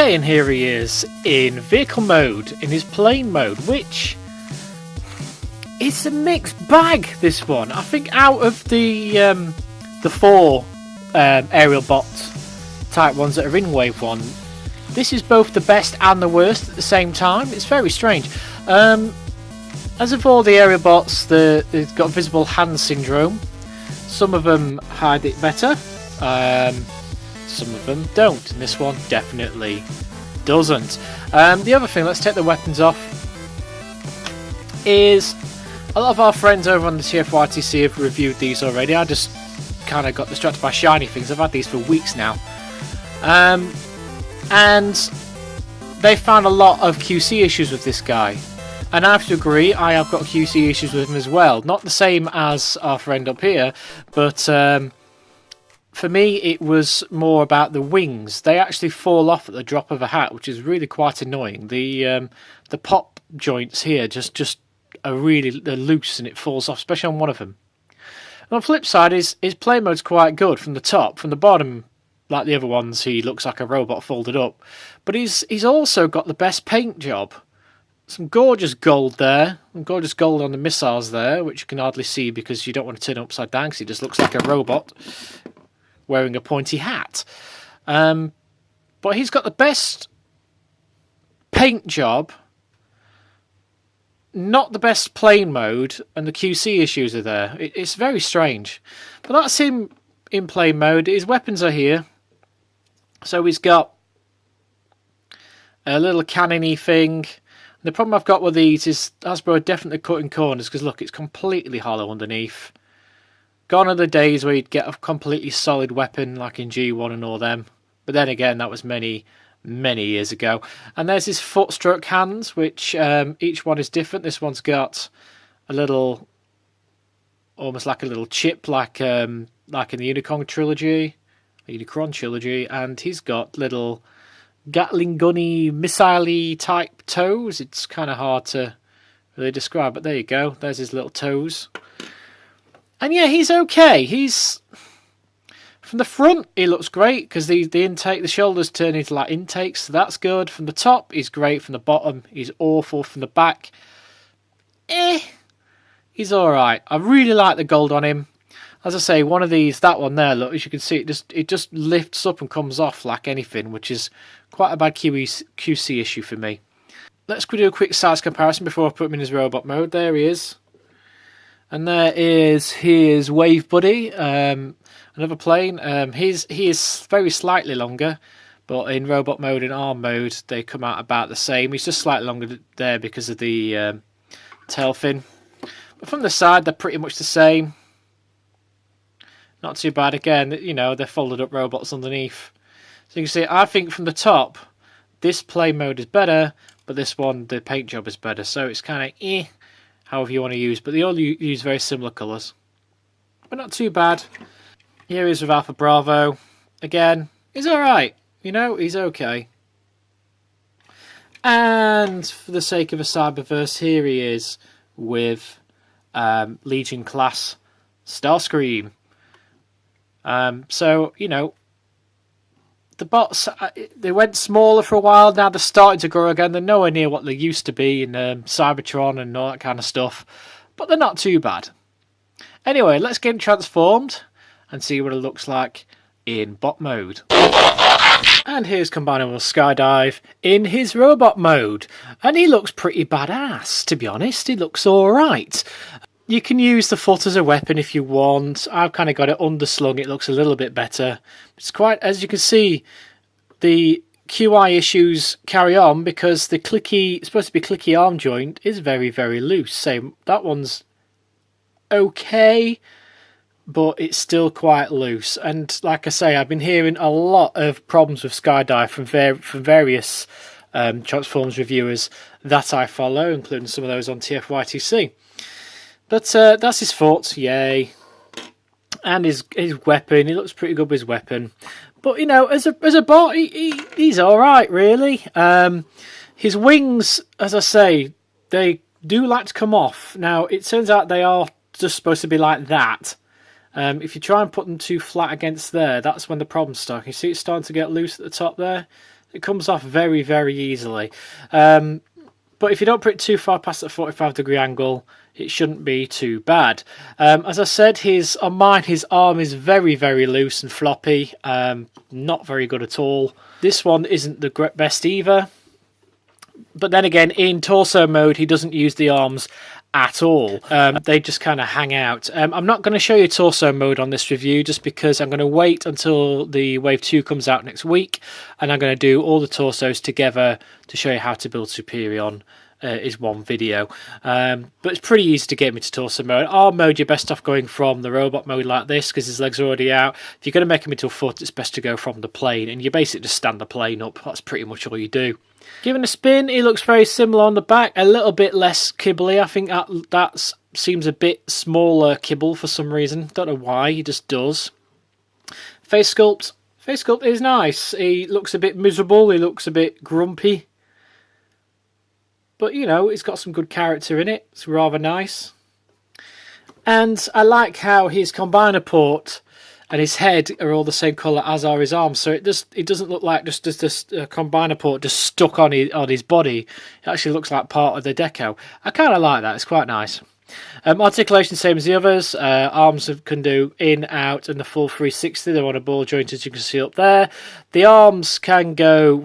Okay, and here he is in vehicle mode, in his plane mode, which is a mixed bag, this one. I think out of the four aerial bot type ones that are in Wave 1, this is both the best and the worst at the same time. It's very strange. As of all the aerial bots, they've got visible hand syndrome. Some of them hide it better. Some of them don't, and this one definitely doesn't. The other thing, let's take the weapons off, is a lot of our friends over on the TFYTC have reviewed these already. I just kind of got distracted by shiny things. I've had these for weeks now. And they found a lot of QC issues with this guy. And I have to agree, I have got QC issues with him as well. Not the same as our friend up here, but for me it was more about the wings. They actually fall off at the drop of a hat, which is really quite annoying. The pop joints here just are really loose and it falls off, especially on one of them. And on the flip side, his play mode's quite good from the top. From the bottom, like the other ones, he looks like a robot folded up. But he's also got the best paint job. Some gorgeous gold there, and gorgeous gold on the missiles there, which you can hardly see because you don't want to turn it upside down because he just looks like a robot wearing a pointy hat. But he's got the best paint job, not the best plane mode, and the QC issues are there. It's very strange. But that's him in plane mode. His weapons are here. So he's got a little cannon-y thing. The problem I've got with these is Hasbro are definitely cutting corners because look, it's completely hollow underneath. Gone are the days where you'd get a completely solid weapon like in G1 and all them. But then again, that was many years ago. And there's his footstroke hands, which each one is different. This one's got a little, almost like a little chip, like in the Unicron trilogy, and he's got little Gatling gunny, missile-y type toes. It's kind of hard to really describe, but there you go. There's his little toes. And yeah, he's okay. He's from the front, he looks great because the intake, the shoulders turn into like intakes, so that's good. From the top, he's great. From the bottom, he's awful. From the back, he's all right. I really like the gold on him. As I say, one of these, that one there, look, as you can see, it just lifts up and comes off like anything, which is quite a bad QC issue for me. Let's do a quick size comparison before I put him in his robot mode. There he is. And there is his Wave Buddy, another plane. He is very slightly longer, but in robot mode and arm mode, they come out about the same. He's just slightly longer there because of the tail fin. But from the side, they're pretty much the same. Not too bad. Again, you know, they're folded up robots underneath. So you can see, I think from the top, this play mode is better, but this one, the paint job is better. So it's kind of however you want to use. But they all use very similar colours. But not too bad. Here he is with Alpha Bravo. Again, he's alright. You know, he's okay. And for the sake of a Cyberverse, here he is with Legion class Starscream. So, you know, the bots, they went smaller for a while, now they're starting to grow again. They're nowhere near what they used to be in Cybertron and all that kind of stuff, but they're not too bad. Anyway, let's get him transformed and see what it looks like in bot mode. And here's Combiner Wars SKYDIVE in his robot mode, and he looks pretty badass, to be honest. He looks alright. You can use the foot as a weapon if you want. I've kind of got it underslung. It looks a little bit better. It's quite, as you can see, the QI issues carry on because the clicky, supposed to be clicky arm joint is very, very loose. So that one's okay, but it's still quite loose. And like I say, I've been hearing a lot of problems with SKYDIVE from various Transformers reviewers that I follow, including some of those on TFYTC. But that's his foot, yay. And his weapon, he looks pretty good with his weapon. But, you know, as a bot, he's alright, really. His wings, as I say, they do like to come off. Now, it turns out they are just supposed to be like that. If you try and put them too flat against there, that's when the problems start. You see it's starting to get loose at the top there? It comes off very, very easily. But if you don't put it too far past the 45-degree angle, it shouldn't be too bad. As I said, on mine, his arm is very, very loose and floppy. Not very good at all. This one isn't the best either. But then again, in torso mode, he doesn't use the arms at all. They just kind of hang out. I'm not going to show you torso mode on this review just because I'm going to wait until the Wave 2 comes out next week, and I'm going to do all the torsos together to show you how to build Superion is one video. But it's pretty easy to get me to torso mode. Arm mode, you're best off going from the robot mode like this because his legs are already out. If you're going to make him into a foot, it's best to go from the plane, and you basically just stand the plane up. That's pretty much all you do. Given a spin, he looks very similar on the back, a little bit less kibbly. I think that seems a bit smaller kibble for some reason. Don't know why, he just does. Face sculpt is nice. He looks a bit miserable, he looks a bit grumpy. But, you know, he's got some good character in it. It's rather nice. And I like how his combiner port and his head are all the same colour as are his arms. So it doesn't look like just a combiner port just stuck on his body. It actually looks like part of the deco. I kind of like that. It's quite nice. Articulation same as the others. Arms can do in, out, and the full 360. They're on a ball joint, as you can see up there. The arms can go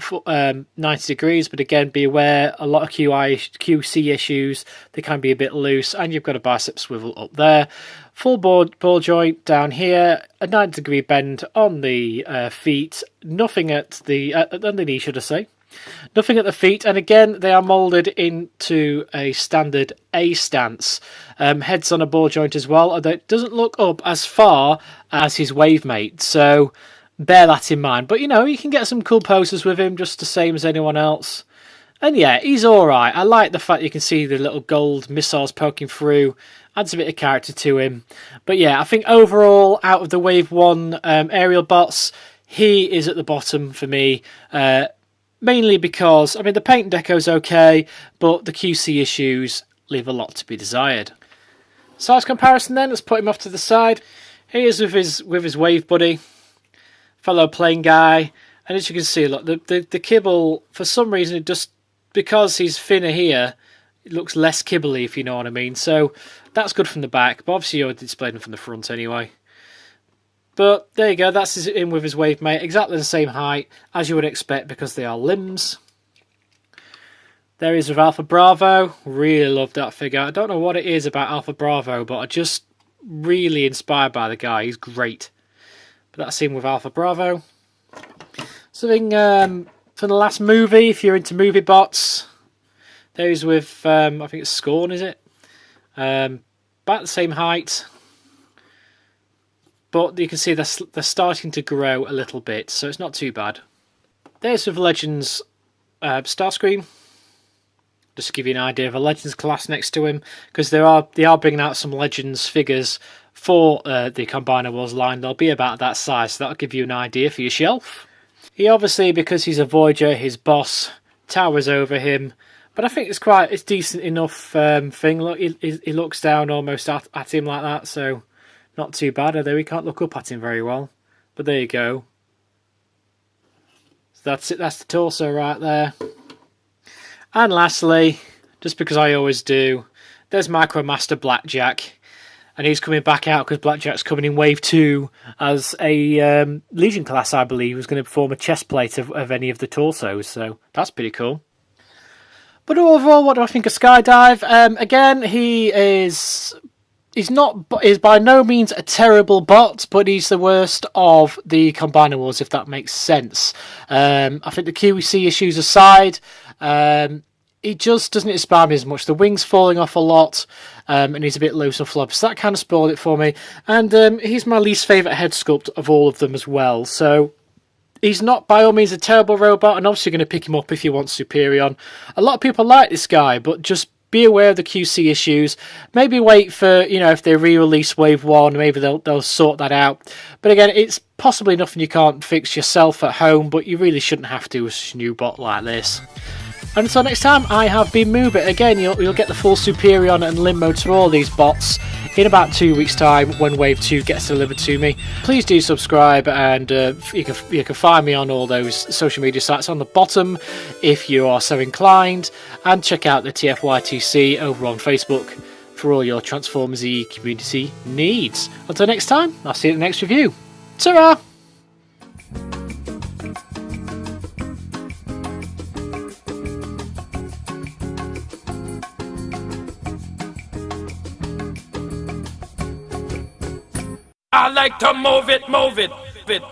90 degrees, but again, be aware, a lot of QC issues. They can be a bit loose, and you've got a bicep swivel up there. Full ball joint down here, a 90-degree bend on the feet. Nothing at the knee, should I say. Nothing at the feet, and again they are moulded into a standard A stance. Heads on a ball joint as well, although it doesn't look up as far as his Wavemate, so bear that in mind. But you know, you can get some cool poses with him, just the same as anyone else. And yeah, he's alright. I like the fact you can see the little gold missiles poking through. Adds a bit of character to him. But yeah, I think overall, out of the Wave 1 aerial bots, he is at the bottom for me. Mainly because, I mean, the paint deco's okay, but the QC issues leave a lot to be desired. Size comparison then, let's put him off to the side. He is with his Wave buddy, fellow plane guy, and as you can see, look, the kibble, for some reason, it just, because he's thinner here, it looks less kibbly, if you know what I mean. So that's good from the back, but obviously you're displaying him from the front anyway. But there you go, that's in with his Wavemate, exactly the same height as you would expect because they are limbs. There he is with Alpha Bravo, really love that figure. I don't know what it is about Alpha Bravo, but I'm just really inspired by the guy, he's great. But that's him with Alpha Bravo. Something from the last movie, if you're into movie bots. There he's with, I think it's Scorn, is it? About the same height. But you can see they're starting to grow a little bit, so it's not too bad. There's with Legends Starscream. Just to give you an idea of a Legends class next to him, because they are bringing out some Legends figures for the Combiner Wars line. They'll be about that size, so that'll give you an idea for your shelf. He obviously, because he's a Voyager, his boss towers over him, but I think it's decent enough thing. Look, he looks down almost at him like that, so not too bad, although we can't look up at him very well. But there you go. So that's it, that's the torso right there. And lastly, just because I always do, there's Micromaster Blackjack. And he's coming back out because Blackjack's coming in Wave 2 as a Legion class, I believe, who's going to perform a chest plate of any of the torsos. So that's pretty cool. But overall, what do I think of Skydive? Again, he's by no means a terrible bot, but he's the worst of the Combiner Wars, if that makes sense. I think the QC issues aside, he just doesn't inspire me as much. The wing's falling off a lot, and he's a bit loose and floppy, so that kind of spoiled it for me. And he's my least favourite head sculpt of all of them as well, so he's not by all means a terrible robot, and obviously you're going to pick him up if you want Superion. A lot of people like this guy, but just be aware of the QC issues. Maybe wait for, you know, if they re-release Wave 1, maybe they'll sort that out. But again, it's possibly nothing you can't fix yourself at home, but you really shouldn't have to with a new bot like this. And until next time, I have been Moobit. Again, you'll get the full Superion and limb modes for all these bots in about 2 weeks' time when Wave 2 gets delivered to me. Please do subscribe, and you can find me on all those social media sites on the bottom if you are so inclined, and check out the TFYTC over on Facebook for all your Transformers-y community needs. Until next time, I'll see you in the next review. Ta-ra! I like to move it, fit.